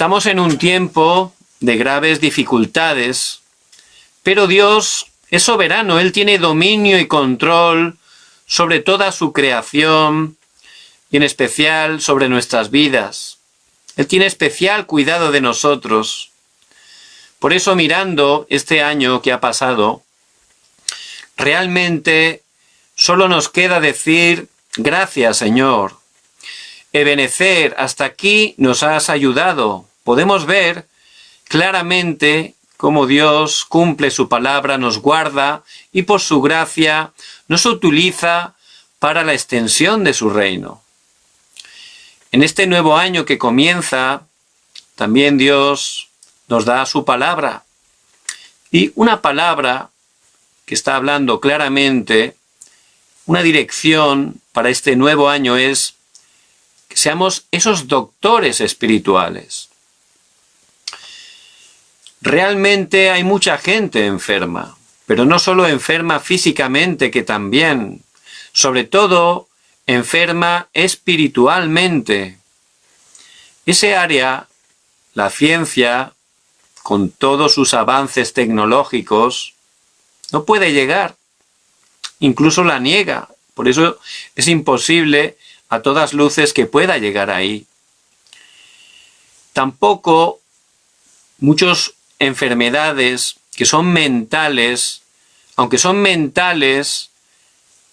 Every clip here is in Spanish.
Estamos en un tiempo de graves dificultades, pero Dios es soberano, Él tiene dominio y control sobre toda su creación y en especial sobre nuestras vidas. Él tiene especial cuidado de nosotros. Por eso, mirando este año que ha pasado, realmente solo nos queda decir gracias, Señor. Ebenezer, hasta aquí nos has ayudado. Podemos ver claramente cómo Dios cumple su palabra, nos guarda y por su gracia nos utiliza para la extensión de su reino. En este nuevo año que comienza, también Dios nos da su palabra. Y una palabra que está hablando claramente, una dirección para este nuevo año es que seamos esos doctores espirituales. Realmente hay mucha gente enferma, pero no solo enferma físicamente, que también, sobre todo enferma espiritualmente. Ese área, la ciencia, con todos sus avances tecnológicos, no puede llegar. Incluso la niega. Por eso es imposible a todas luces que pueda llegar ahí. Tampoco muchas enfermedades que son mentales, aunque son mentales,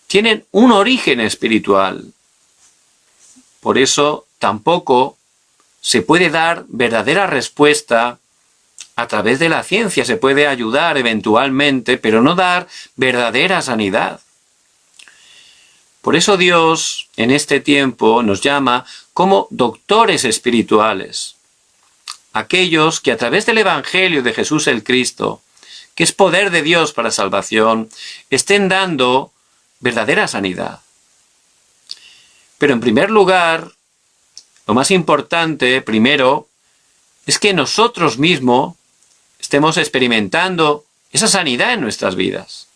tienen un origen espiritual. Por eso tampoco se puede dar verdadera respuesta a través de la ciencia. Se puede ayudar eventualmente, pero no dar verdadera sanidad. Por eso Dios en este tiempo nos llama como doctores espirituales. Aquellos que a través del Evangelio de Jesús el Cristo, que es poder de Dios para salvación, estén dando verdadera sanidad. Pero en primer lugar, lo más importante, primero, es que nosotros mismos estemos experimentando esa sanidad en nuestras vidas.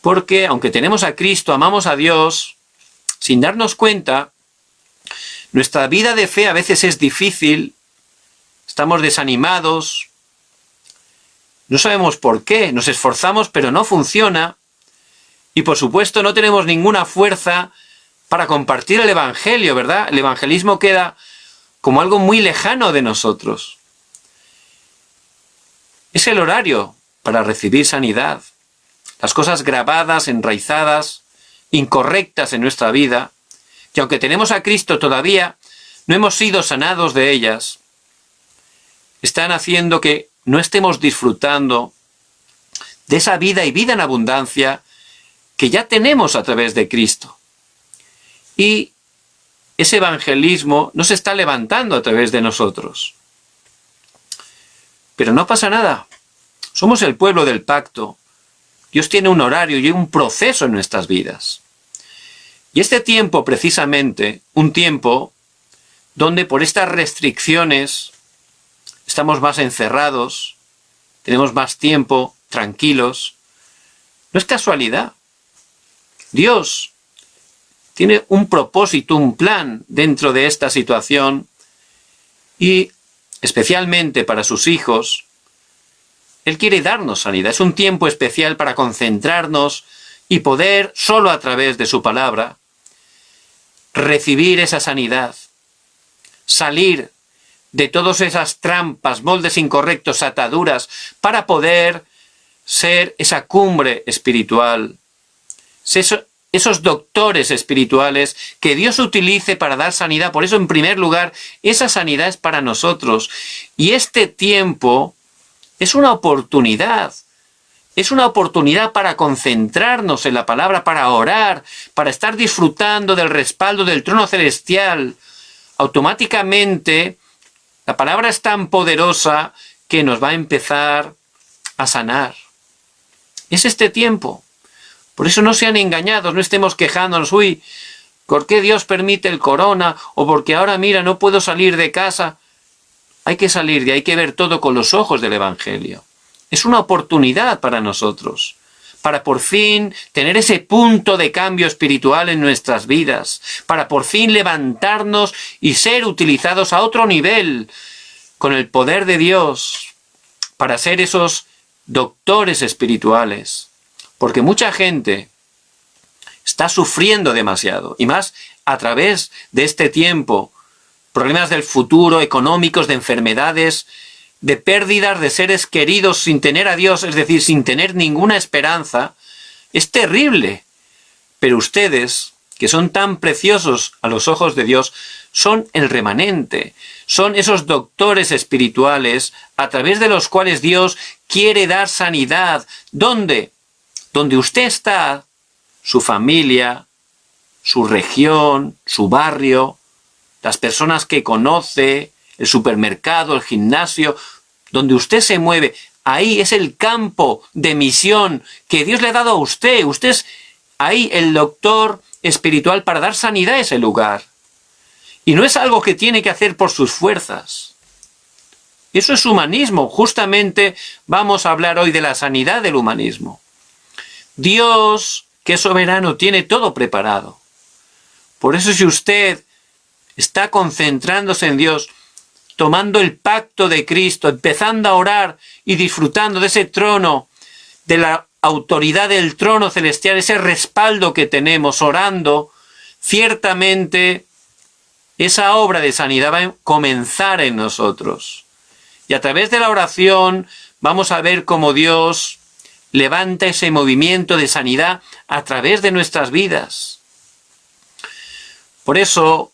Porque aunque tenemos a Cristo, amamos a Dios, sin darnos cuenta, nuestra vida de fe a veces es difícil, estamos desanimados, no sabemos por qué, nos esforzamos pero no funciona, y por supuesto no tenemos ninguna fuerza para compartir el Evangelio, ¿verdad? El evangelismo queda como algo muy lejano de nosotros. Es el horario para recibir sanidad. Las cosas grabadas, enraizadas, incorrectas en nuestra vida, que aunque tenemos a Cristo todavía no hemos sido sanados de ellas, están haciendo que no estemos disfrutando de esa vida y vida en abundancia que ya tenemos a través de Cristo. Y ese evangelismo no se está levantando a través de nosotros. Pero no pasa nada. Somos el pueblo del pacto. Dios tiene un horario y un proceso en nuestras vidas. Y este tiempo, precisamente, un tiempo donde por estas restricciones estamos más encerrados, tenemos más tiempo, tranquilos, no es casualidad. Dios tiene un propósito, un plan dentro de esta situación y especialmente para sus hijos, Él quiere darnos sanidad. Es un tiempo especial para concentrarnos y poder, solo a través de su palabra, recibir esa sanidad, salir de todas esas trampas, moldes incorrectos, ataduras, para poder ser esa cumbre espiritual, esos doctores espirituales que Dios utilice para dar sanidad. Por eso, en primer lugar, esa sanidad es para nosotros. Y este tiempo es una oportunidad. Es una oportunidad para concentrarnos en la palabra, para orar, para estar disfrutando del respaldo del trono celestial. Automáticamente, la palabra es tan poderosa que nos va a empezar a sanar. Es este tiempo. Por eso no sean engañados, no estemos quejándonos, uy, ¿por qué Dios permite el corona? O porque ahora, mira, no puedo salir de casa. Hay que salir y hay que ver todo con los ojos del Evangelio. Es una oportunidad para nosotros, para por fin tener ese punto de cambio espiritual en nuestras vidas, para por fin levantarnos y ser utilizados a otro nivel con el poder de Dios, para ser esos doctores espirituales. Porque mucha gente está sufriendo demasiado, y más a través de este tiempo, problemas del futuro, económicos, de enfermedades, de pérdidas de seres queridos sin tener a Dios, es decir, sin tener ninguna esperanza. Es terrible. Pero ustedes, que son tan preciosos a los ojos de Dios, son el remanente, son esos doctores espirituales a través de los cuales Dios quiere dar sanidad. ¿Dónde? Donde usted está, su familia, su región, su barrio, las personas que conoce, el supermercado, el gimnasio, donde usted se mueve, ahí es el campo de misión que Dios le ha dado a usted. Usted es ahí el doctor espiritual para dar sanidad a ese lugar. Y no es algo que tiene que hacer por sus fuerzas. Eso es humanismo. Justamente vamos a hablar hoy de la sanidad del humanismo. Dios, que es soberano, tiene todo preparado. Por eso si usted está concentrándose en Dios, tomando el pacto de Cristo, empezando a orar y disfrutando de ese trono, de la autoridad del trono celestial, ese respaldo que tenemos orando, ciertamente esa obra de sanidad va a comenzar en nosotros. Y a través de la oración vamos a ver cómo Dios levanta ese movimiento de sanidad a través de nuestras vidas. Por eso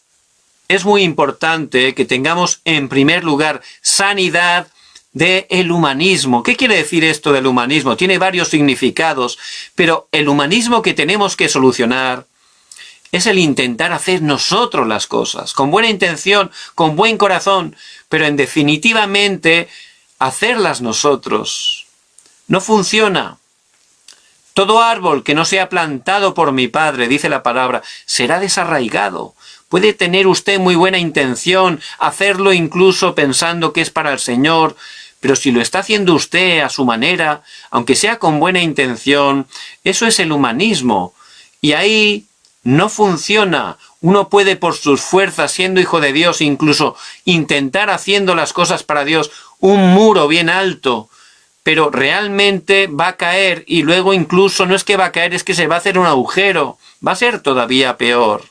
es muy importante que tengamos en primer lugar sanidad del humanismo. ¿Qué quiere decir esto del humanismo? Tiene varios significados, pero el humanismo que tenemos que solucionar es el intentar hacer nosotros las cosas, con buena intención, con buen corazón, pero en definitivamente hacerlas nosotros. No funciona. Todo árbol que no sea plantado por mi Padre, dice la palabra, será desarraigado. Puede tener usted muy buena intención, hacerlo incluso pensando que es para el Señor, pero si lo está haciendo usted a su manera, aunque sea con buena intención, eso es el humanismo. Y ahí no funciona. Uno puede por sus fuerzas, siendo hijo de Dios, incluso intentar haciendo las cosas para Dios, un muro bien alto, pero realmente va a caer y luego incluso no es que va a caer, es que se va a hacer un agujero. Va a ser todavía peor.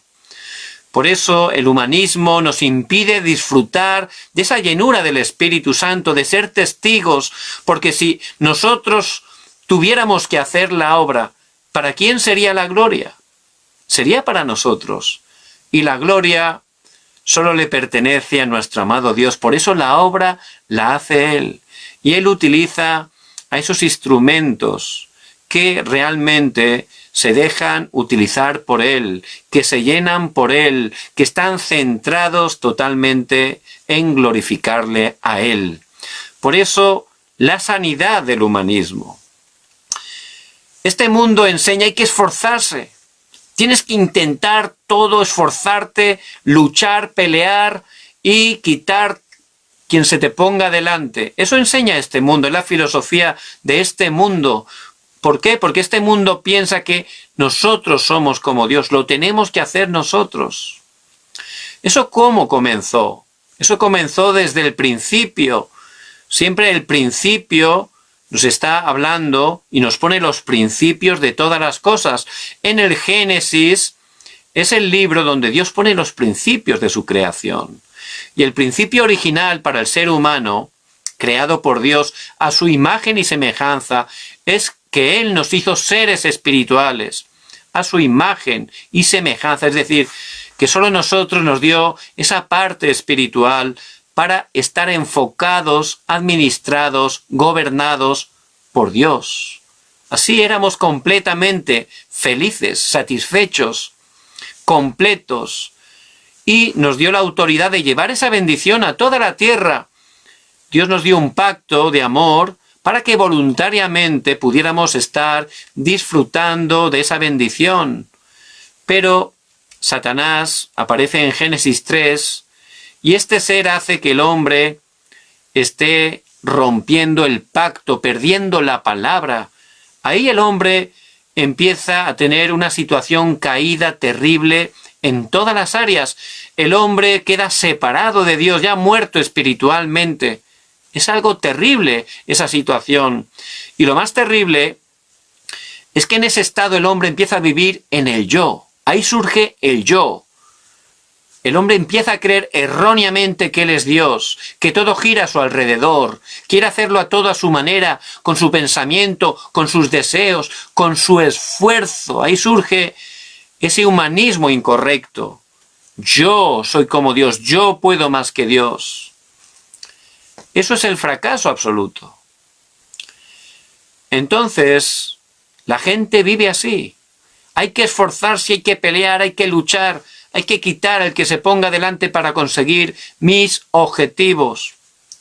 Por eso el humanismo nos impide disfrutar de esa llenura del Espíritu Santo, de ser testigos, porque si nosotros tuviéramos que hacer la obra, ¿para quién sería la gloria? Sería para nosotros. Y la gloria solo le pertenece a nuestro amado Dios. Por eso la obra la hace Él. Y Él utiliza a esos instrumentos que realmente se dejan utilizar por Él, que se llenan por Él, que están centrados totalmente en glorificarle a Él. Por eso, la sanidad del humanismo. Este mundo enseña, hay que esforzarse. Tienes que intentar todo, esforzarte, luchar, pelear y quitar quien se te ponga delante. Eso enseña este mundo, es la filosofía de este mundo. ¿Por qué? Porque este mundo piensa que nosotros somos como Dios, lo tenemos que hacer nosotros. ¿Eso cómo comenzó? Eso comenzó desde el principio. Siempre el principio nos está hablando y nos pone los principios de todas las cosas. En el Génesis es el libro donde Dios pone los principios de su creación. Y el principio original para el ser humano, creado por Dios a su imagen y semejanza, es que Él nos hizo seres espirituales, a su imagen y semejanza, es decir, que solo nosotros nos dio esa parte espiritual para estar enfocados, administrados, gobernados por Dios. Así éramos completamente felices, satisfechos, completos, y nos dio la autoridad de llevar esa bendición a toda la tierra. Dios nos dio un pacto de amor para que voluntariamente pudiéramos estar disfrutando de esa bendición. Pero Satanás aparece en Génesis 3 y este ser hace que el hombre esté rompiendo el pacto, perdiendo la palabra, Ahí el hombre empieza a tener una situación caída terrible en todas las áreas. El hombre queda separado de Dios, ya muerto espiritualmente. Es algo terrible esa situación. Y lo más terrible es que en ese estado el hombre empieza a vivir en el yo. Ahí surge el yo. El hombre empieza a creer erróneamente que él es Dios, que todo gira a su alrededor, quiere hacerlo a todo a su manera, con su pensamiento, con sus deseos, con su esfuerzo. Ahí surge ese humanismo incorrecto. Yo soy como Dios, yo puedo más que Dios. Eso es el fracaso absoluto. Entonces, la gente vive así. Hay que esforzarse, hay que pelear, hay que luchar. Hay que quitar al que se ponga delante para conseguir mis objetivos.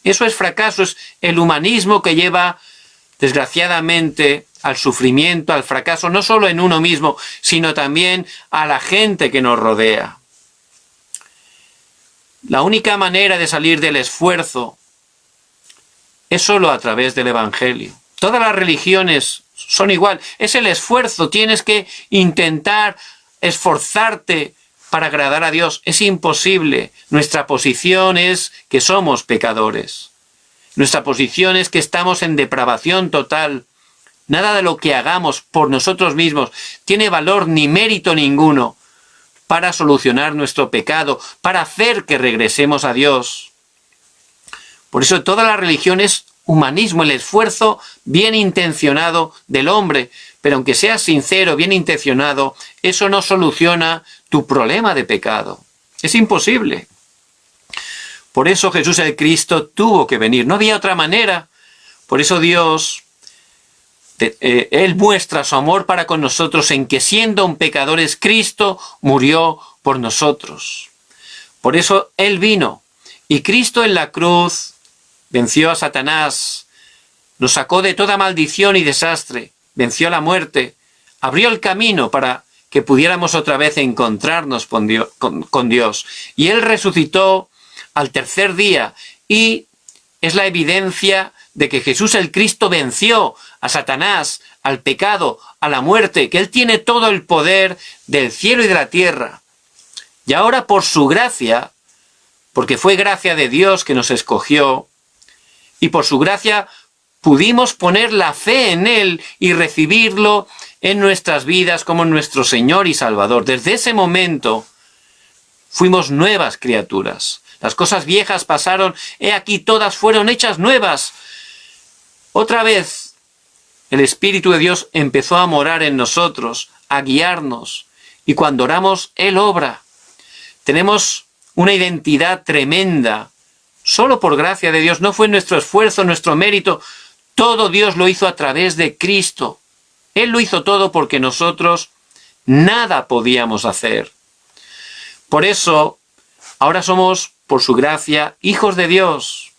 Eso es fracaso, es el humanismo que lleva, desgraciadamente, al sufrimiento, al fracaso, no solo en uno mismo, sino también a la gente que nos rodea. La única manera de salir del esfuerzo es solo a través del Evangelio. Todas las religiones son igual, es el esfuerzo, tienes que intentar esforzarte para agradar a Dios. Es imposible. Nuestra posición es que somos pecadores. Nuestra posición es que estamos en depravación total. Nada de lo que hagamos por nosotros mismos tiene valor ni mérito ninguno para solucionar nuestro pecado, para hacer que regresemos a Dios. Por eso toda la religión es humanismo, el esfuerzo bien intencionado del hombre. Pero aunque seas sincero, bien intencionado, eso no soluciona tu problema de pecado. Es imposible. Por eso Jesús el Cristo tuvo que venir. No había otra manera. Por eso Dios, Él muestra su amor para con nosotros en que siendo un pecadores, Cristo murió por nosotros. Por eso Él vino. Y Cristo en la cruz venció a Satanás, nos sacó de toda maldición y desastre, venció la muerte, abrió el camino para que pudiéramos otra vez encontrarnos con Dios. Y Él resucitó al tercer día y es la evidencia de que Jesús el Cristo venció a Satanás, al pecado, a la muerte, que Él tiene todo el poder del cielo y de la tierra. Y ahora por su gracia, porque fue gracia de Dios que nos escogió, y por su gracia pudimos poner la fe en Él y recibirlo en nuestras vidas como nuestro Señor y Salvador. Desde ese momento fuimos nuevas criaturas. Las cosas viejas pasaron, he aquí todas fueron hechas nuevas. Otra vez el Espíritu de Dios empezó a morar en nosotros, a guiarnos. Y cuando oramos, Él obra. Tenemos una identidad tremenda. Solo por gracia de Dios, no fue nuestro esfuerzo, nuestro mérito. Todo Dios lo hizo a través de Cristo. Él lo hizo todo porque nosotros nada podíamos hacer. Por eso, ahora somos, por su gracia, hijos de Dios.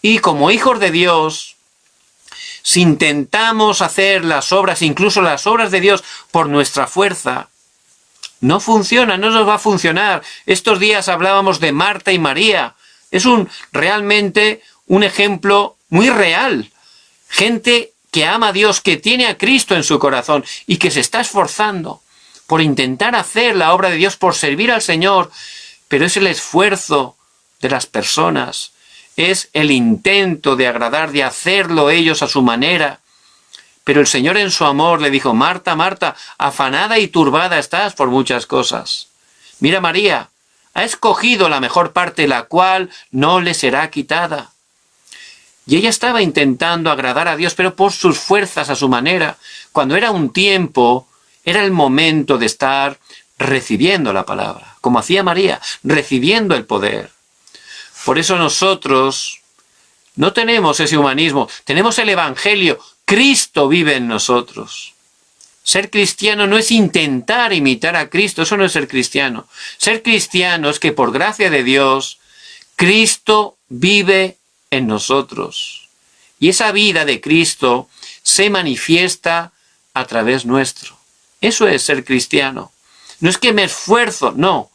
Y como hijos de Dios, si intentamos hacer las obras, incluso las obras de Dios, por nuestra fuerza, no funciona, no nos va a funcionar. Estos días hablábamos de Marta y María. Es realmente un ejemplo muy real. Gente que ama a Dios, que tiene a Cristo en su corazón y que se está esforzando por intentar hacer la obra de Dios, por servir al Señor, pero es el esfuerzo de las personas, es el intento de agradar, de hacerlo ellos a su manera. Pero el Señor en su amor le dijo: Marta, Marta, afanada y turbada estás por muchas cosas. Mira, María ha escogido la mejor parte, la cual no le será quitada. Y ella estaba intentando agradar a Dios, pero por sus fuerzas, a su manera. Cuando era un tiempo, era el momento de estar recibiendo la palabra, como hacía María, recibiendo el poder. Por eso nosotros no tenemos ese humanismo, tenemos el Evangelio. Cristo vive en nosotros. Ser cristiano no es intentar imitar a Cristo, eso no es ser cristiano. Ser cristiano es que por gracia de Dios, Cristo vive en nosotros. Y esa vida de Cristo se manifiesta a través nuestro. Eso es ser cristiano. No es que me esfuerzo, no.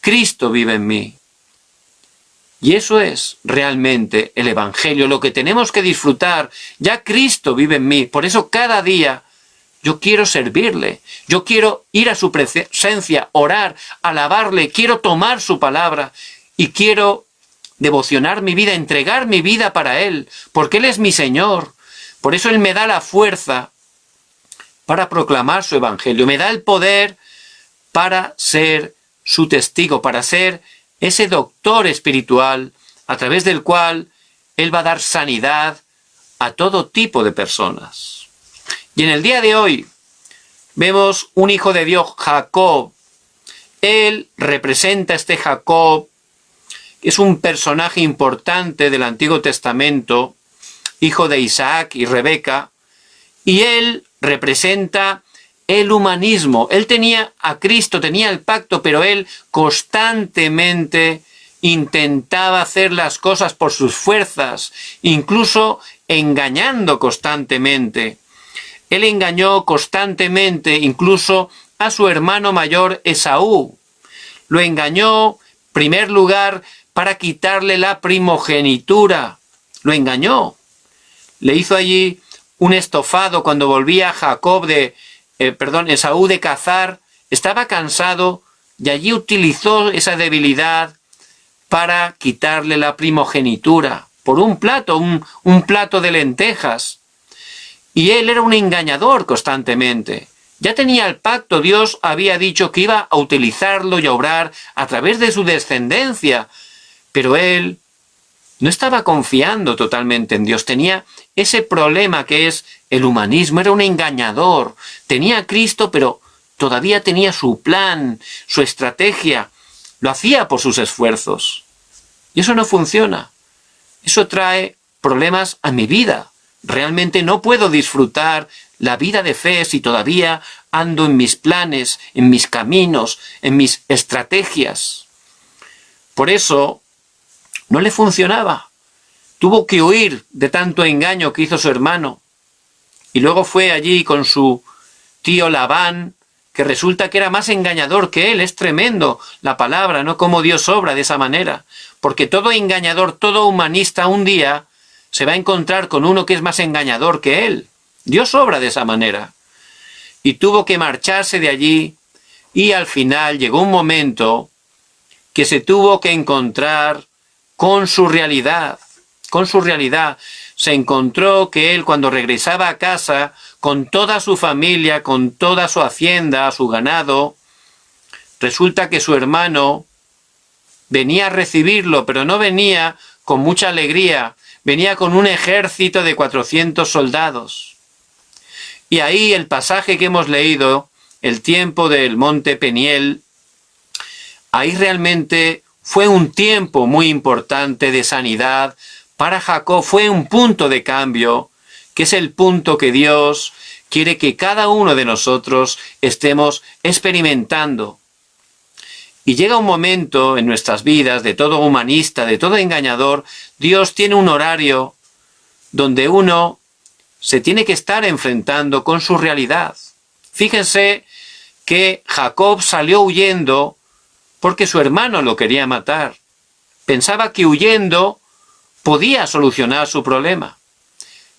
Cristo vive en mí. Y eso es realmente el Evangelio, lo que tenemos que disfrutar. Ya Cristo vive en mí, por eso cada día yo quiero servirle, yo quiero ir a su presencia, orar, alabarle, quiero tomar su palabra y quiero devocionar mi vida, entregar mi vida para Él, porque Él es mi Señor. Por eso Él me da la fuerza para proclamar su Evangelio, me da el poder para ser su testigo, para ser ese doctor espiritual a través del cual Él va a dar sanidad a todo tipo de personas. Y en el día de hoy vemos un hijo de Dios, Jacob. Él representa a este Jacob, que es un personaje importante del Antiguo Testamento, hijo de Isaac y Rebeca, y él representa el humanismo. Él tenía a Cristo, tenía el pacto, pero él constantemente intentaba hacer las cosas por sus fuerzas, incluso engañando constantemente. Él engañó constantemente incluso a su hermano mayor Esaú. Lo engañó, en primer lugar, para quitarle la primogenitura. Lo engañó. Le hizo allí un estofado cuando volvía Esaú de cazar. Estaba cansado y allí utilizó esa debilidad para quitarle la primogenitura por un plato, un plato de lentejas. Y él era un engañador constantemente. Ya tenía el pacto, Dios había dicho que iba a utilizarlo y a obrar a través de su descendencia, pero él no estaba confiando totalmente en Dios. Tenía ese problema que es el humanismo, era un engañador. Tenía a Cristo, pero todavía tenía su plan, su estrategia. Lo hacía por sus esfuerzos. Y eso no funciona. Eso trae problemas a mi vida. Realmente no puedo disfrutar la vida de fe si todavía ando en mis planes, en mis caminos, en mis estrategias. Por eso no le funcionaba. Tuvo que huir de tanto engaño que hizo su hermano. Y luego fue allí con su tío Labán, que resulta que era más engañador que él. Es tremendo la palabra, ¿no? Cómo Dios obra de esa manera. Porque todo engañador, todo humanista un día se va a encontrar con uno que es más engañador que él. Dios obra de esa manera. Y tuvo que marcharse de allí y al final llegó un momento que se tuvo que encontrar con su realidad. Con su realidad. Se encontró que él cuando regresaba a casa con toda su familia, con toda su hacienda, su ganado, resulta que su hermano venía a recibirlo, pero no venía con mucha alegría. Venía con un ejército de 400 soldados. Y ahí el pasaje que hemos leído, el tiempo del monte Peniel, ahí realmente fue un tiempo muy importante de sanidad para Jacob. Fue un punto de cambio, que es el punto que Dios quiere que cada uno de nosotros estemos experimentando. Y llega un momento en nuestras vidas, de todo humanista, de todo engañador, Dios tiene un horario donde uno se tiene que estar enfrentando con su realidad. Fíjense que Jacob salió huyendo porque su hermano lo quería matar. Pensaba que huyendo podía solucionar su problema.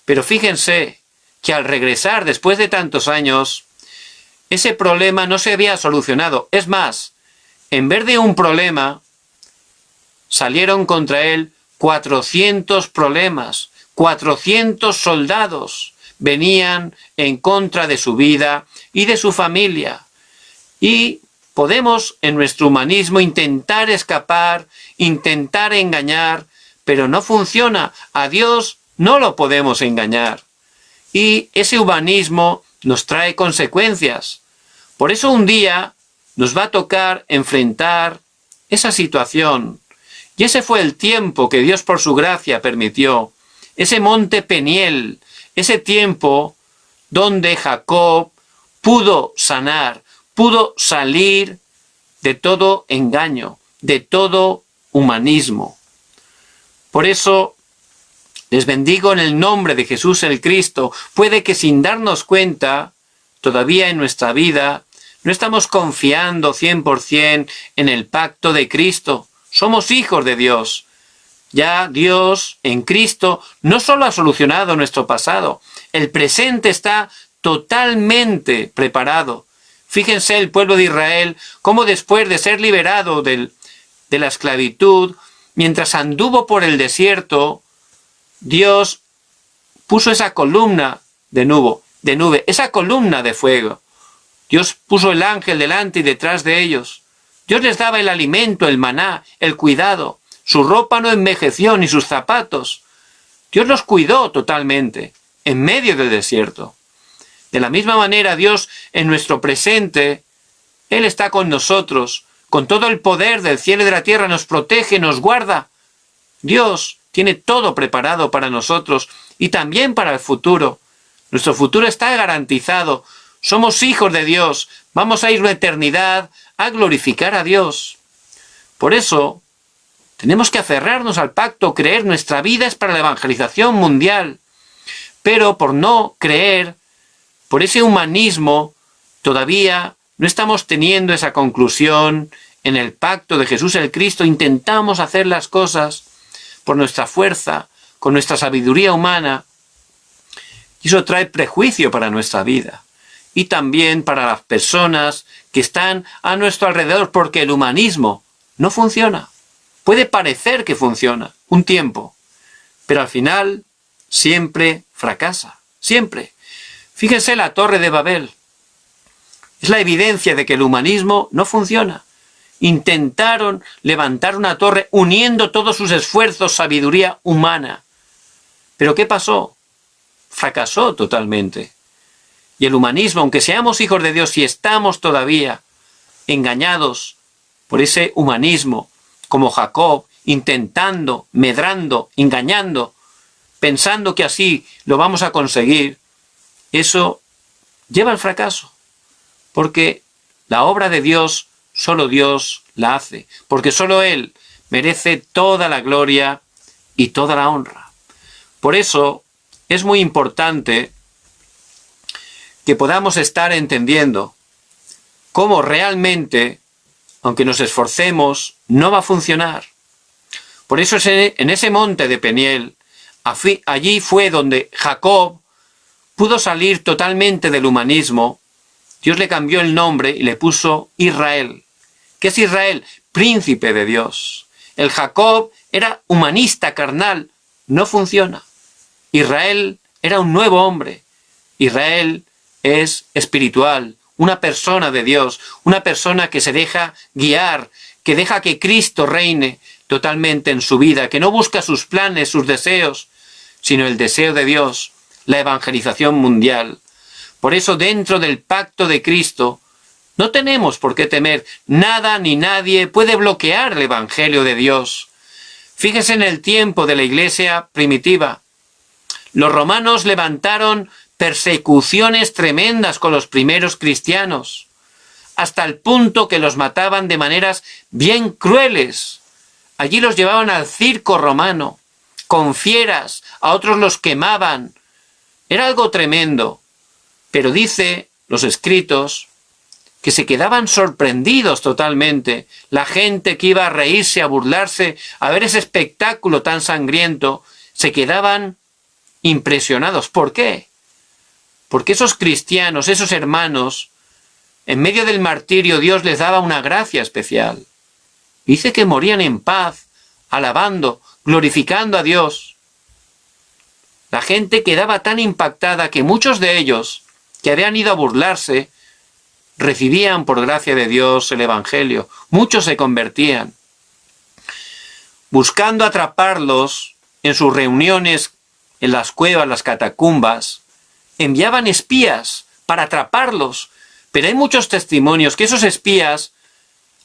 Pero fíjense que al regresar después de tantos años, ese problema no se había solucionado. Es más, en vez de un problema, salieron contra él 400 problemas, 400 soldados venían en contra de su vida y de su familia. Y podemos en nuestro humanismo intentar escapar, intentar engañar, pero no funciona. A Dios no lo podemos engañar. Y ese humanismo nos trae consecuencias. Por eso un día nos va a tocar enfrentar esa situación. Y ese fue el tiempo que Dios por su gracia permitió. Ese monte Peniel, ese tiempo donde Jacob pudo sanar, pudo salir de todo engaño, de todo humanismo. Por eso les bendigo en el nombre de Jesús el Cristo. Puede que sin darnos cuenta, todavía en nuestra vida, no estamos confiando 100% en el pacto de Cristo. Somos hijos de Dios, Ya Dios en Cristo no solo ha solucionado nuestro pasado, el presente está totalmente preparado. Fíjense el pueblo de Israel, cómo después de ser liberado de la esclavitud, mientras anduvo por el desierto, Dios puso esa columna de nube, esa columna de fuego. Dios puso el ángel delante y detrás de ellos. Dios les daba el alimento, el maná, el cuidado. Su ropa no envejeció ni sus zapatos. Dios los cuidó totalmente en medio del desierto. De la misma manera, Dios en nuestro presente, Él está con nosotros, con todo el poder del cielo y de la tierra, nos protege, nos guarda. Dios tiene todo preparado para nosotros y también para el futuro. Nuestro futuro está garantizado. Somos hijos de Dios. Vamos a ir una eternidad a glorificar a Dios. Por eso, tenemos que aferrarnos al pacto, creer nuestra vida es para la evangelización mundial. Pero por no creer, por ese humanismo, todavía no estamos teniendo esa conclusión en el pacto de Jesús el Cristo. Intentamos hacer las cosas por nuestra fuerza, con nuestra sabiduría humana. Y eso trae prejuicio para nuestra vida. Y también para las personas que están a nuestro alrededor, porque el humanismo no funciona. Puede parecer que funciona un tiempo, pero al final siempre fracasa. Siempre. Fíjense la Torre de Babel. Es la evidencia de que el humanismo no funciona. Intentaron levantar una torre uniendo todos sus esfuerzos, sabiduría humana. ¿Pero qué pasó? Fracasó totalmente. Y el humanismo, aunque seamos hijos de Dios y estamos todavía engañados por ese humanismo, como Jacob, intentando, medrando, engañando, pensando que así lo vamos a conseguir, eso lleva al fracaso. Porque la obra de Dios, solo Dios la hace. Porque solo Él merece toda la gloria y toda la honra. Por eso es muy importante que podamos estar entendiendo cómo realmente, aunque nos esforcemos, no va a funcionar. Por eso en ese monte de Peniel, allí fue donde Jacob pudo salir totalmente del humanismo. Dios le cambió el nombre y le puso Israel. ¿Qué es Israel? Príncipe de Dios. El Jacob era humanista, carnal. No funciona. Israel era un nuevo hombre. Israel es espiritual, una persona de Dios, una persona que se deja guiar, que deja que Cristo reine totalmente en su vida, que no busca sus planes, sus deseos, sino el deseo de Dios, la evangelización mundial. Por eso dentro del pacto de Cristo no tenemos por qué temer. Nada ni nadie puede bloquear el evangelio de Dios. Fíjese en el tiempo de la iglesia primitiva. Los romanos levantaron persecuciones tremendas con los primeros cristianos, hasta el punto que los mataban de maneras bien crueles. Allí los llevaban al circo romano, con fieras, a otros los quemaban. Era algo tremendo. Pero dice los escritos que se quedaban sorprendidos totalmente. La gente que iba a reírse, a burlarse, a ver ese espectáculo tan sangriento, se quedaban impresionados. ¿Por qué? Porque esos cristianos, esos hermanos, en medio del martirio Dios les daba una gracia especial. Dice que morían en paz, alabando, glorificando a Dios. La gente quedaba tan impactada que muchos de ellos, que habían ido a burlarse, recibían por gracia de Dios el Evangelio. Muchos se convertían. Buscando atraparlos en sus reuniones en las cuevas, las catacumbas, enviaban espías para atraparlos. Pero hay muchos testimonios que esos espías,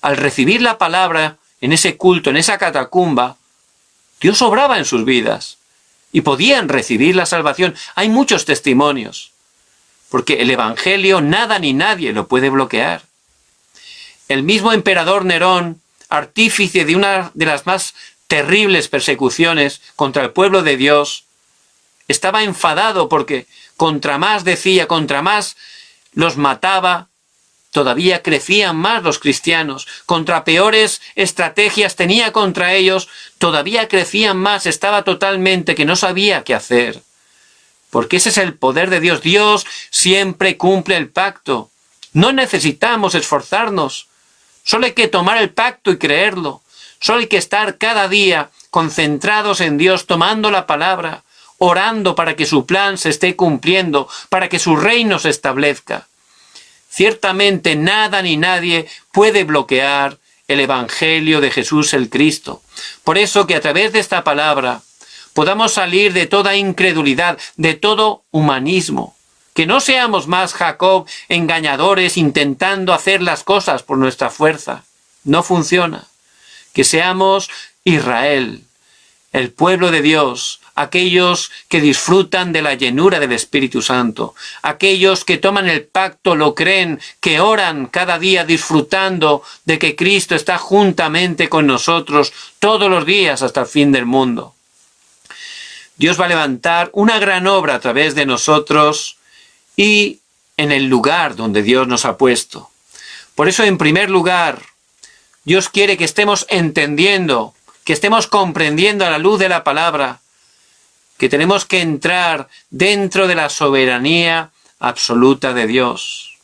al recibir la palabra en ese culto, en esa catacumba, Dios obraba en sus vidas y podían recibir la salvación. Hay muchos testimonios, porque el Evangelio nada ni nadie lo puede bloquear. El mismo emperador Nerón, artífice de una de las más terribles persecuciones contra el pueblo de Dios, estaba enfadado porque contra más decía, contra más los mataba, todavía crecían más los cristianos, contra peores estrategias tenía contra ellos, todavía crecían más, estaba totalmente que no sabía qué hacer. Porque ese es el poder de Dios. Dios siempre cumple el pacto. No necesitamos esforzarnos. Solo hay que tomar el pacto y creerlo. Solo hay que estar cada día concentrados en Dios, tomando la palabra, orando para que su plan se esté cumpliendo, para que su reino se establezca. Ciertamente nada ni nadie puede bloquear el Evangelio de Jesús el Cristo. Por eso que a través de esta palabra podamos salir de toda incredulidad, de todo humanismo. Que no seamos más Jacob engañadores intentando hacer las cosas por nuestra fuerza. No funciona. Que seamos Israel, el pueblo de Dios, aquellos que disfrutan de la llenura del Espíritu Santo, aquellos que toman el pacto, lo creen, que oran cada día disfrutando de que Cristo está juntamente con nosotros todos los días hasta el fin del mundo. Dios va a levantar una gran obra a través de nosotros y en el lugar donde Dios nos ha puesto. Por eso, en primer lugar, Dios quiere que estemos entendiendo, que estemos comprendiendo a la luz de la palabra, que tenemos que entrar dentro de la soberanía absoluta de Dios.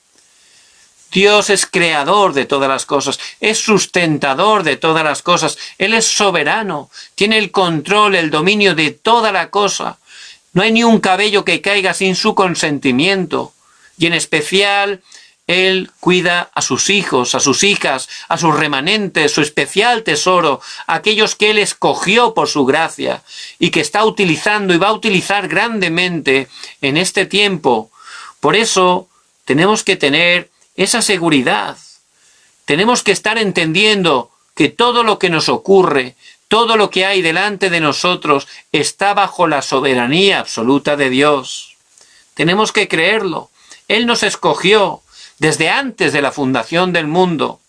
Dios es creador de todas las cosas, es sustentador de todas las cosas, Él es soberano, tiene el control, el dominio de toda la cosa. No hay ni un cabello que caiga sin su consentimiento, y en especial Él cuida a sus hijos, a sus hijas, a sus remanentes, su especial tesoro, aquellos que Él escogió por su gracia y que está utilizando y va a utilizar grandemente en este tiempo. Por eso tenemos que tener esa seguridad. Tenemos que estar entendiendo que todo lo que nos ocurre, todo lo que hay delante de nosotros está bajo la soberanía absoluta de Dios. Tenemos que creerlo. Él nos escogió desde antes de la fundación del mundo.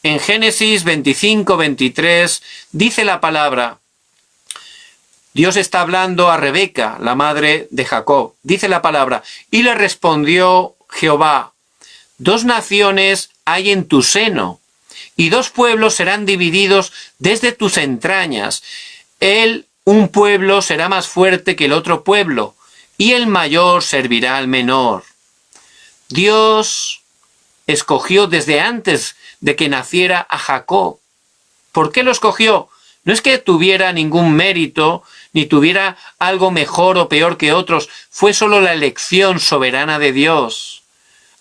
En Génesis 25-23 dice la palabra, Dios está hablando a Rebeca, la madre de Jacob. Dice la palabra, y le respondió Jehová, 2 naciones hay en tu seno, y 2 pueblos serán divididos desde tus entrañas. Un pueblo será más fuerte que el otro pueblo, y el mayor servirá al menor. Dios escogió desde antes de que naciera a Jacob. ¿Por qué lo escogió? No es que tuviera ningún mérito, ni tuviera algo mejor o peor que otros. Fue solo la elección soberana de Dios.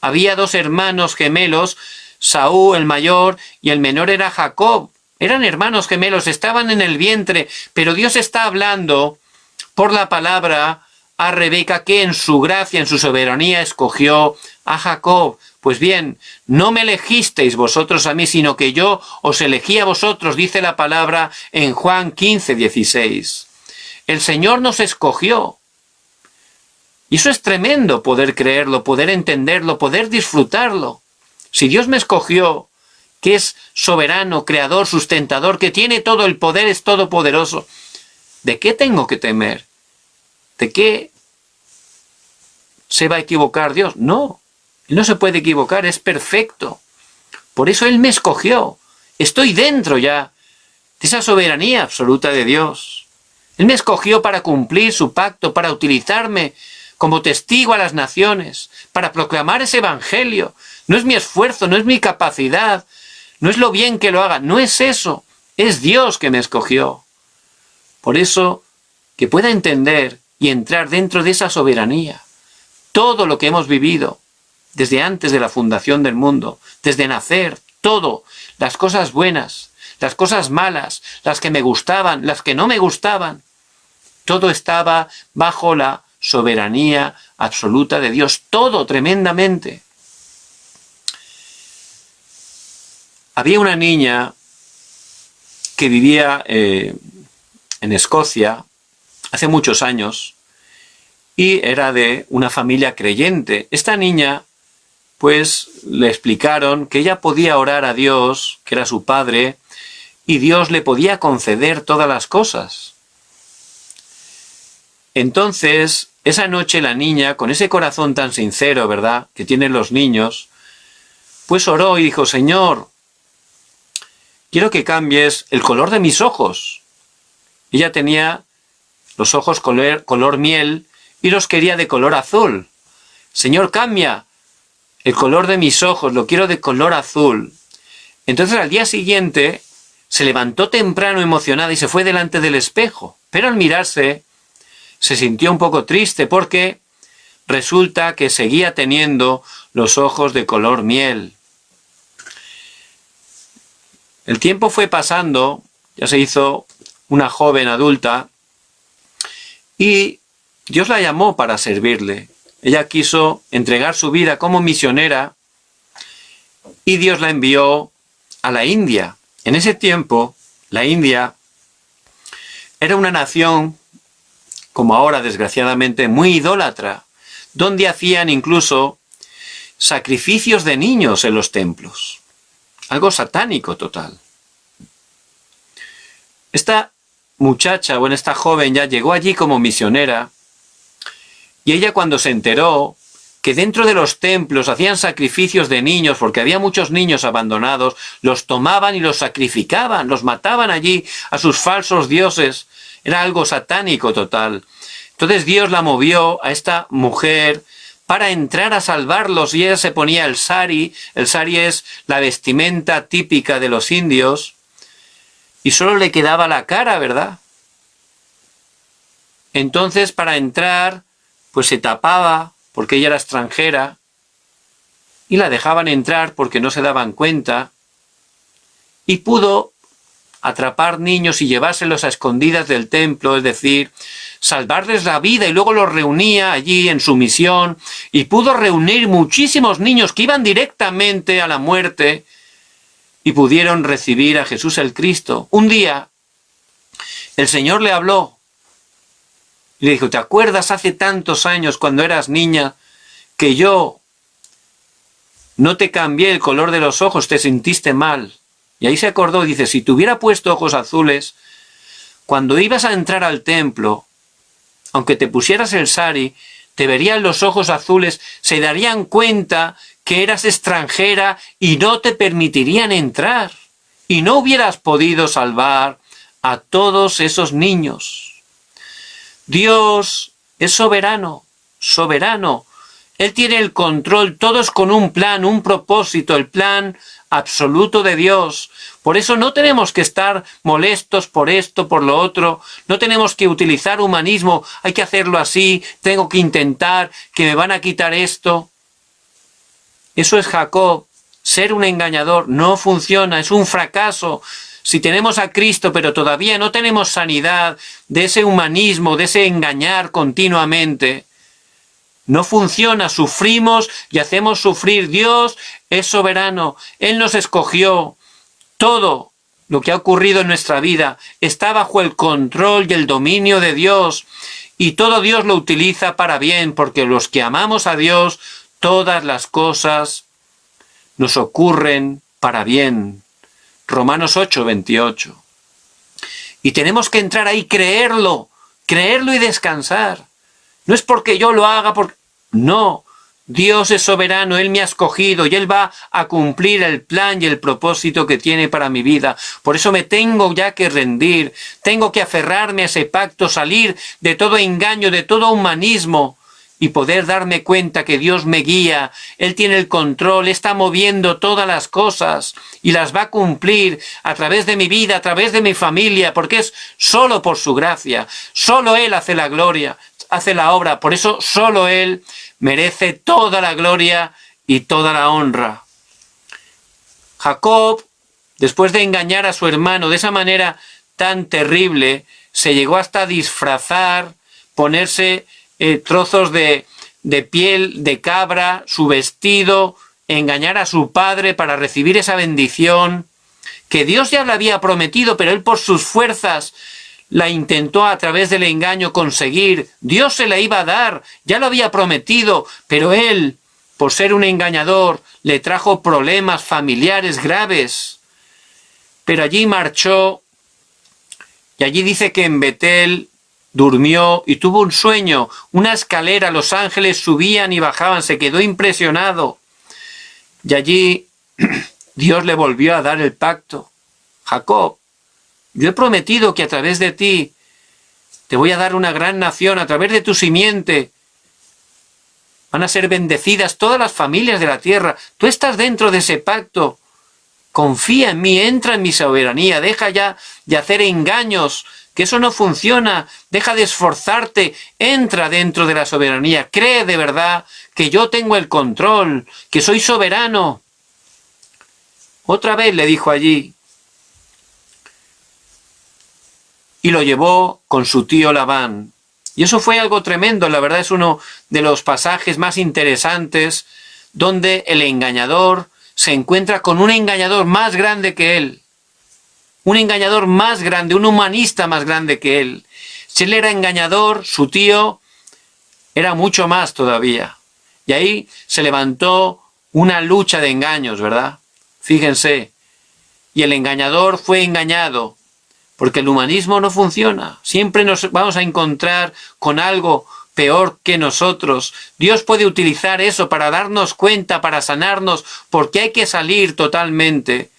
Había 2 hermanos gemelos, Saúl el mayor y el menor era Jacob. Eran hermanos gemelos, estaban en el vientre, pero Dios está hablando por la palabra a Rebeca que en su gracia, en su soberanía escogió a Jacob. Pues bien, no me elegisteis vosotros a mí, sino que yo os elegí a vosotros, dice la palabra en Juan 15:16. El Señor nos escogió. Y eso es tremendo, poder creerlo, poder entenderlo, poder disfrutarlo. Si Dios me escogió, que es soberano, creador, sustentador, que tiene todo el poder, es todopoderoso, ¿de qué tengo que temer? ¿De qué se va a equivocar Dios? No, Él no se puede equivocar, es perfecto. Por eso Él me escogió. Estoy dentro ya de esa soberanía absoluta de Dios. Él me escogió para cumplir su pacto, para utilizarme como testigo a las naciones, para proclamar ese evangelio. No es mi esfuerzo, no es mi capacidad, no es lo bien que lo haga, no es eso, es Dios que me escogió. Por eso, que pueda entender y entrar dentro de esa soberanía. Todo lo que hemos vivido, desde antes de la fundación del mundo, desde nacer, todo, las cosas buenas, las cosas malas, las que me gustaban, las que no me gustaban, todo estaba bajo la soberanía absoluta de Dios, todo tremendamente. Había una niña que vivía en Escocia hace muchos años y era de una familia creyente. Esta niña, pues, le explicaron que ella podía orar a Dios, que era su padre, y Dios le podía conceder todas las cosas. Entonces, esa noche la niña, con ese corazón tan sincero, ¿verdad?, que tienen los niños, Pues oró y dijo: Señor, quiero que cambies el color de mis ojos. Ella tenía los ojos color miel y los quería de color azul. Señor, cambia el color de mis ojos, lo quiero de color azul. Entonces al día siguiente se levantó temprano emocionada y se fue delante del espejo. Pero al mirarse se sintió un poco triste porque resulta que seguía teniendo los ojos de color miel. El tiempo fue pasando, ya se hizo una joven adulta y Dios la llamó para servirle. Ella quiso entregar su vida como misionera y Dios la envió a la India. En ese tiempo, la India era una nación, como ahora desgraciadamente, muy idólatra, donde hacían incluso sacrificios de niños en los templos. Algo satánico total. Esta muchacha, bueno, esta joven ya llegó allí como misionera y ella, cuando se enteró que dentro de los templos hacían sacrificios de niños, porque había muchos niños abandonados, los tomaban y los sacrificaban, los mataban allí a sus falsos dioses. Era algo satánico total. Entonces Dios la movió a esta mujer para entrar a salvarlos y ella se ponía el sari. El sari es la vestimenta típica de los indios y solo le quedaba la cara, ¿verdad? Entonces, para entrar, pues se tapaba porque ella era extranjera y la dejaban entrar porque no se daban cuenta, y pudo atrapar niños y llevárselos a escondidas del templo, es decir, salvarles la vida, y luego los reunía allí en su misión y pudo reunir muchísimos niños que iban directamente a la muerte y pudieron recibir a Jesús el Cristo. Un día el Señor le habló y le dijo: ¿te acuerdas hace tantos años cuando eras niña que yo no te cambié el color de los ojos, te sentiste mal? Y ahí se acordó y dice: si te hubiera puesto ojos azules, cuando ibas a entrar al templo, aunque te pusieras el sari, te verían los ojos azules, se darían cuenta que eras extranjera y no te permitirían entrar. Y no hubieras podido salvar a todos esos niños. Dios es soberano, soberano. Él tiene el control, todos con un plan, un propósito, el plan absoluto de Dios. Por eso no tenemos que estar molestos por esto, por lo otro. No tenemos que utilizar humanismo. Hay que hacerlo así, tengo que intentar, que me van a quitar esto. Eso es Jacob. Ser un engañador no funciona, es un fracaso. Si tenemos a Cristo, pero todavía no tenemos sanidad de ese humanismo, de ese engañar continuamente, no funciona, sufrimos y hacemos sufrir. Dios es soberano, Él nos escogió. Todo lo que ha ocurrido en nuestra vida está bajo el control y el dominio de Dios, y todo Dios lo utiliza para bien, porque los que amamos a Dios, todas las cosas nos ocurren para bien. Romanos 8:28. Y tenemos que entrar ahí, creerlo y descansar. No es porque yo lo haga, no. Dios es soberano, Él me ha escogido y Él va a cumplir el plan y el propósito que tiene para mi vida. Por eso me tengo ya que rendir, tengo que aferrarme a ese pacto, salir de todo engaño, de todo humanismo y poder darme cuenta que Dios me guía. Él tiene el control, está moviendo todas las cosas y las va a cumplir a través de mi vida, a través de mi familia, porque es solo por su gracia. Solo Él hace la gloria, hace la obra. Por eso solo Él merece toda la gloria y toda la honra. Jacob, después de engañar a su hermano de esa manera tan terrible, se llegó hasta disfrazar, ponerse trozos de piel de cabra, su vestido, engañar a su padre para recibir esa bendición que Dios ya le había prometido, pero él por sus fuerzas la intentó a través del engaño conseguir. Dios se la iba a dar, ya lo había prometido, pero él, por ser un engañador, le trajo problemas familiares graves. Pero allí marchó, y allí dice que en Betel durmió y tuvo un sueño, una escalera, los ángeles subían y bajaban, se quedó impresionado. Y allí Dios le volvió a dar el pacto. Jacob, yo he prometido que a través de ti te voy a dar una gran nación, a través de tu simiente van a ser bendecidas todas las familias de la tierra. Tú estás dentro de ese pacto. Confía en mí, entra en mi soberanía, deja ya de hacer engaños, que eso no funciona, deja de esforzarte, entra dentro de la soberanía, cree de verdad que yo tengo el control, que soy soberano. Otra vez le dijo allí, y lo llevó con su tío Labán. Y eso fue algo tremendo, la verdad es uno de los pasajes más interesantes donde el engañador se encuentra con un engañador más grande que él. Un engañador más grande, un humanista más grande que él. Si él era engañador, su tío era mucho más todavía. Y ahí se levantó una lucha de engaños, ¿verdad? Fíjense. Y el engañador fue engañado, porque el humanismo no funciona. Siempre nos vamos a encontrar con algo peor que nosotros. Dios puede utilizar eso para darnos cuenta, para sanarnos, porque hay que salir totalmente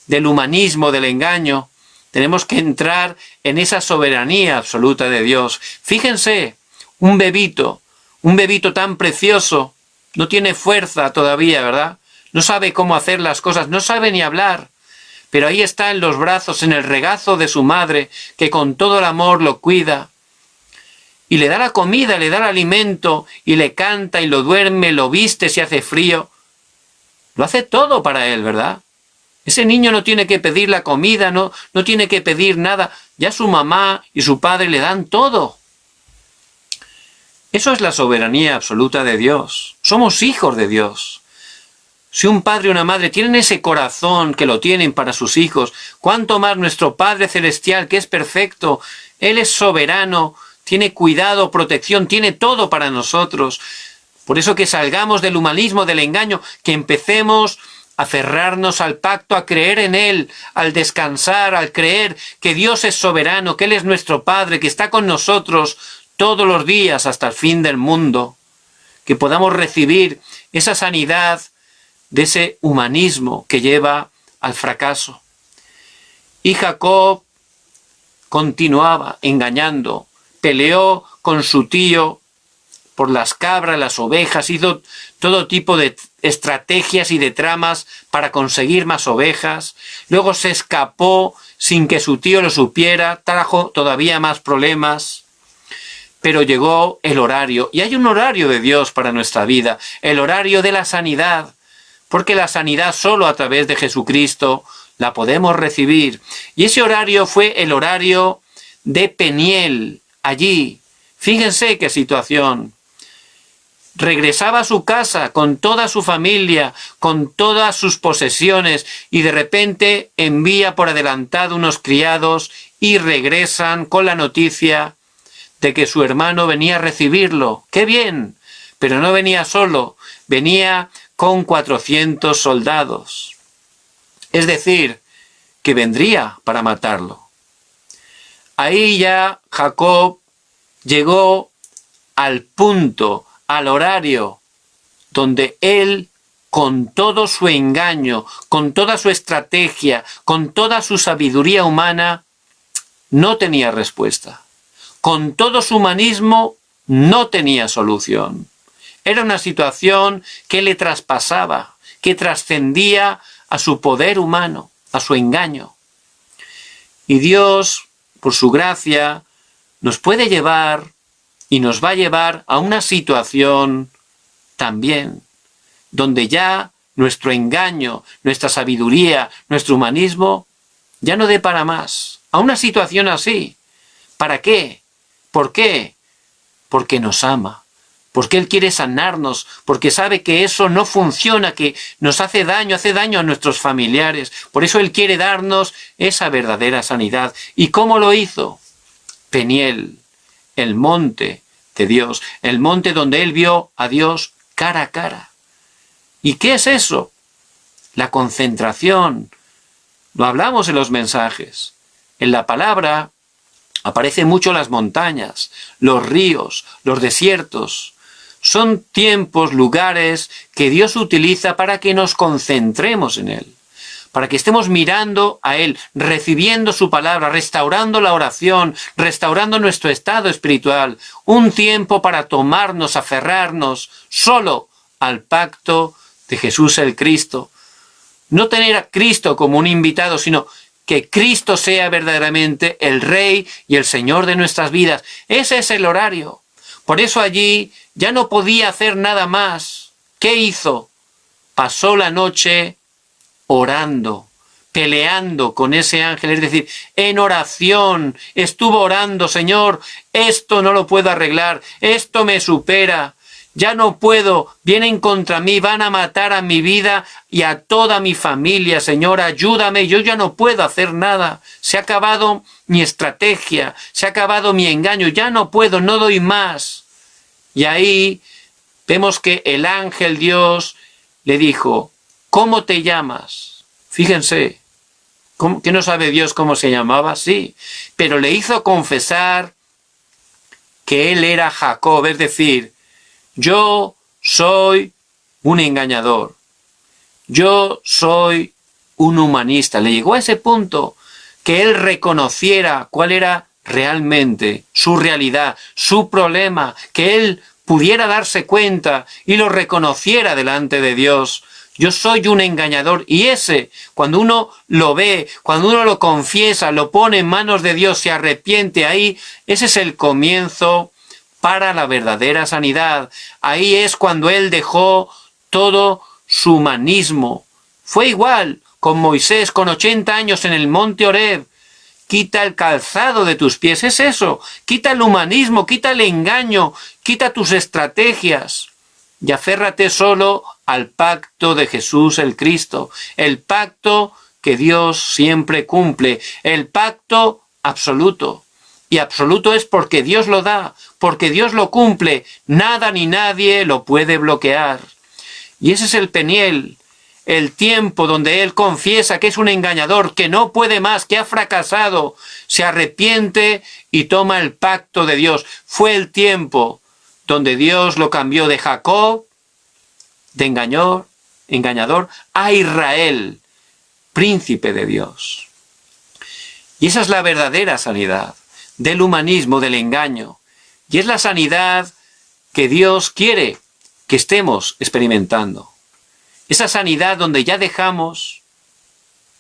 del humanismo, del engaño. Tenemos que entrar en esa soberanía absoluta de Dios. Fíjense, un bebito tan precioso, no tiene fuerza todavía, ¿verdad? No sabe cómo hacer las cosas, no sabe ni hablar. Pero ahí está en los brazos, en el regazo de su madre, que con todo el amor lo cuida. Y le da la comida, le da el alimento, y le canta, y lo duerme, lo viste si hace frío. Lo hace todo para él, ¿verdad? Ese niño no tiene que pedir la comida, no tiene que pedir nada. Ya su mamá y su padre le dan todo. Eso es la soberanía absoluta de Dios. Somos hijos de Dios. Si un padre y una madre tienen ese corazón que lo tienen para sus hijos, cuánto más nuestro Padre Celestial, que es perfecto, Él es soberano, tiene cuidado, protección, tiene todo para nosotros. Por eso que salgamos del humanismo, del engaño, que empecemos a aferrarnos al pacto, a creer en Él, al descansar, al creer que Dios es soberano, que Él es nuestro Padre, que está con nosotros todos los días hasta el fin del mundo. Que podamos recibir esa sanidad de ese humanismo que lleva al fracaso. Y Jacob continuaba engañando, peleó con su tío por las cabras, las ovejas, hizo todo tipo de estrategias y de tramas para conseguir más ovejas. Luego se escapó sin que su tío lo supiera, trajo todavía más problemas. Pero llegó el horario, y hay un horario de Dios para nuestra vida, el horario de la sanidad, porque la sanidad solo a través de Jesucristo la podemos recibir. Y ese horario fue el horario de Peniel, allí. Fíjense qué situación. Regresaba a su casa con toda su familia, con todas sus posesiones, y de repente envía por adelantado unos criados y regresan con la noticia de que su hermano venía a recibirlo. ¡Qué bien! Pero no venía solo, venía con 400 soldados. Es decir, que vendría para matarlo. Ahí ya Jacob llegó al punto, al horario, donde él, con todo su engaño, con toda su estrategia, con toda su sabiduría humana, no tenía respuesta. Con todo su humanismo, no tenía solución. Era una situación que le traspasaba, que trascendía a su poder humano, a su engaño. Y Dios, por su gracia, nos puede llevar y nos va a llevar a una situación también, donde ya nuestro engaño, nuestra sabiduría, nuestro humanismo, ya no dé para más. A una situación así. ¿Para qué? ¿Por qué? Porque nos ama. Porque Él quiere sanarnos, porque sabe que eso no funciona, que nos hace daño a nuestros familiares. Por eso Él quiere darnos esa verdadera sanidad. ¿Y cómo lo hizo? Peniel, el monte de Dios, el monte donde Él vio a Dios cara a cara. ¿Y qué es eso? La concentración. Lo hablamos en los mensajes. En la palabra aparecen mucho las montañas, los ríos, los desiertos. Son tiempos, lugares que Dios utiliza para que nos concentremos en Él, para que estemos mirando a Él, recibiendo su palabra, restaurando la oración, restaurando nuestro estado espiritual. Un tiempo para tomarnos, aferrarnos solo al pacto de Jesús el Cristo. No tener a Cristo como un invitado, sino que Cristo sea verdaderamente el Rey y el Señor de nuestras vidas. Ese es el horario. Por eso allí ya no podía hacer nada más. ¿Qué hizo? Pasó la noche orando, peleando con ese ángel, es decir, en oración, estuvo orando, Señor, esto no lo puedo arreglar, esto me supera, ya no puedo, vienen contra mí, van a matar a mi vida y a toda mi familia, Señor, ayúdame, yo ya no puedo hacer nada, se ha acabado mi estrategia, se ha acabado mi engaño, ya no puedo, no doy más. Y ahí vemos que el ángel Dios le dijo, ¿cómo te llamas? Fíjense, ¿que no sabe Dios cómo se llamaba? Sí, pero le hizo confesar que él era Jacob, es decir, yo soy un engañador, yo soy un humanista. Le llegó a ese punto que él reconociera cuál era realmente su realidad, su problema, que él pudiera darse cuenta y lo reconociera delante de Dios. Yo soy un engañador, y ese, cuando uno lo ve, cuando uno lo confiesa, lo pone en manos de Dios, se arrepiente ahí, ese es el comienzo para la verdadera sanidad. Ahí es cuando él dejó todo su humanismo. Fue igual con Moisés, con 80 años en el monte Horeb. Quita el calzado de tus pies, es eso, quita el humanismo, quita el engaño, quita tus estrategias y aférrate solo al pacto de Jesús el Cristo, el pacto que Dios siempre cumple, el pacto absoluto. Y absoluto es porque Dios lo da, porque Dios lo cumple, nada ni nadie lo puede bloquear. Y ese es el Peniel, el tiempo donde él confiesa que es un engañador, que no puede más, que ha fracasado, se arrepiente y toma el pacto de Dios. Fue el tiempo donde Dios lo cambió de Jacob, de engañador, a Israel, príncipe de Dios. Y esa es la verdadera sanidad del humanismo, del engaño. Y es la sanidad que Dios quiere que estemos experimentando. Esa sanidad donde ya dejamos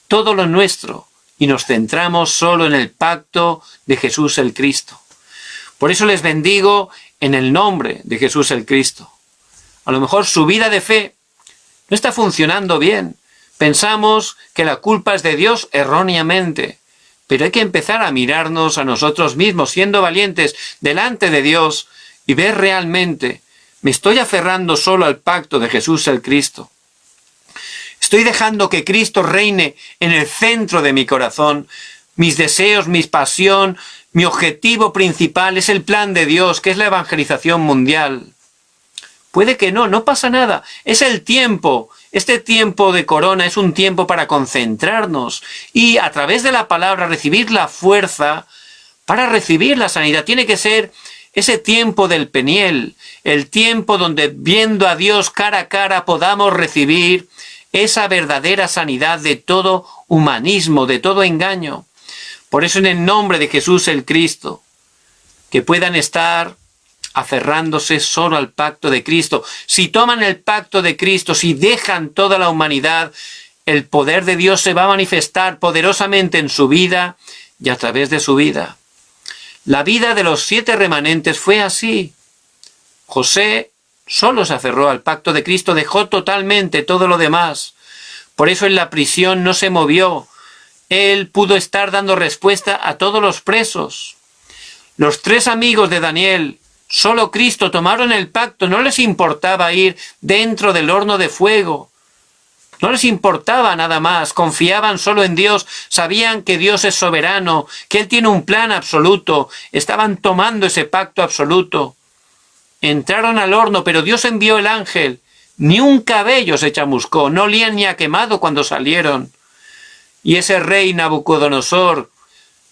todo lo nuestro y nos centramos solo en el pacto de Jesús el Cristo. Por eso les bendigo en el nombre de Jesús el Cristo. A lo mejor su vida de fe no está funcionando bien. Pensamos que la culpa es de Dios erróneamente. Pero hay que empezar a mirarnos a nosotros mismos, siendo valientes delante de Dios y ver realmente, ¿me estoy aferrando solo al pacto de Jesús el Cristo? ¿Estoy dejando que Cristo reine en el centro de mi corazón? Mis deseos, mi pasión, mi objetivo principal es el plan de Dios, que es la evangelización mundial. Puede que no, no pasa nada. Es el tiempo. Este tiempo de corona es un tiempo para concentrarnos y a través de la palabra recibir la fuerza para recibir la sanidad. Tiene que ser ese tiempo del Peniel, el tiempo donde viendo a Dios cara a cara podamos recibir esa verdadera sanidad de todo humanismo, de todo engaño. Por eso en el nombre de Jesús el Cristo, que puedan estar aferrándose solo al pacto de Cristo. Si toman el pacto de Cristo, si dejan toda la humanidad, el poder de Dios se va a manifestar poderosamente en su vida y a través de su vida. La vida de los 7 remanentes fue así. José solo se aferró al pacto de Cristo, dejó totalmente todo lo demás. Por eso en la prisión no se movió. Él pudo estar dando respuesta a todos los presos. Los 3 amigos de Daniel, solo Cristo, tomaron el pacto, no les importaba ir dentro del horno de fuego. No les importaba nada más, confiaban solo en Dios, sabían que Dios es soberano, que Él tiene un plan absoluto, estaban tomando ese pacto absoluto. Entraron al horno, pero Dios envió el ángel, ni un cabello se chamuscó, no olían ni a quemado cuando salieron. Y ese rey Nabucodonosor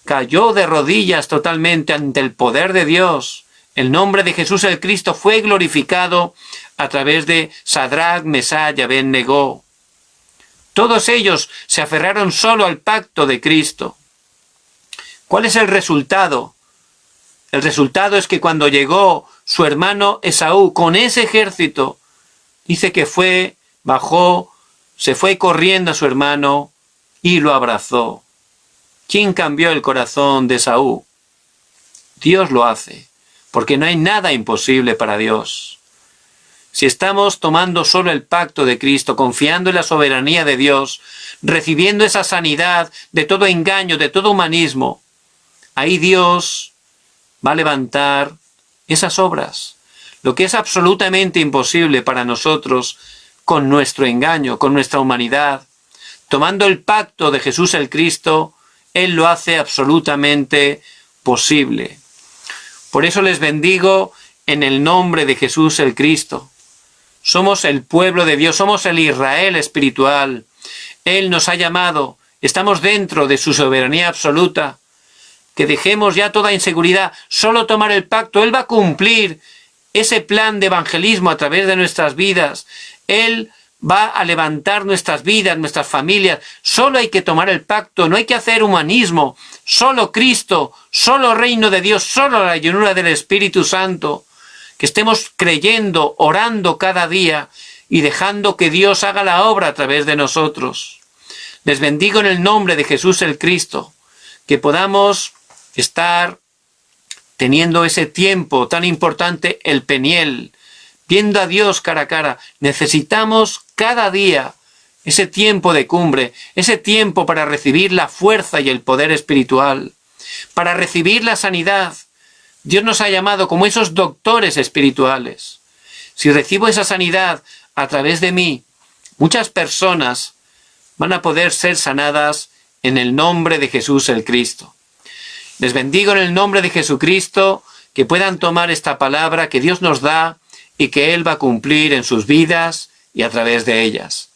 cayó de rodillas totalmente ante el poder de Dios. El nombre de Jesús el Cristo fue glorificado a través de Sadrach, Mesach y Abed-Negó. Todos ellos se aferraron solo al pacto de Cristo. ¿Cuál es el resultado? El resultado es que cuando llegó su hermano Esaú con ese ejército, dice que bajó, se fue corriendo a su hermano y lo abrazó. ¿Quién cambió el corazón de Esaú? Dios lo hace, porque no hay nada imposible para Dios. Si estamos tomando solo el pacto de Cristo, confiando en la soberanía de Dios, recibiendo esa sanidad de todo engaño, de todo humanismo, ahí Dios va a levantar esas obras. Lo que es absolutamente imposible para nosotros con nuestro engaño, con nuestra humanidad, tomando el pacto de Jesús el Cristo, Él lo hace absolutamente posible. Por eso les bendigo en el nombre de Jesús el Cristo. Somos el pueblo de Dios, somos el Israel espiritual. Él nos ha llamado, estamos dentro de su soberanía absoluta. Que dejemos ya toda inseguridad, solo tomar el pacto. Él va a cumplir ese plan de evangelismo a través de nuestras vidas. Él va a levantar nuestras vidas, nuestras familias. Solo hay que tomar el pacto, no hay que hacer humanismo. Solo Cristo, solo reino de Dios, solo la llenura del Espíritu Santo. Que estemos creyendo, orando cada día y dejando que Dios haga la obra a través de nosotros. Les bendigo en el nombre de Jesús el Cristo. Que podamos estar teniendo ese tiempo tan importante, el Peniel, viendo a Dios cara a cara. Necesitamos cada día ese tiempo de cumbre, ese tiempo para recibir la fuerza y el poder espiritual, para recibir la sanidad. Dios nos ha llamado como esos doctores espirituales. Si recibo esa sanidad a través de mí, muchas personas van a poder ser sanadas en el nombre de Jesús el Cristo. Les bendigo en el nombre de Jesucristo, que puedan tomar esta palabra que Dios nos da y que Él va a cumplir en sus vidas y a través de ellas.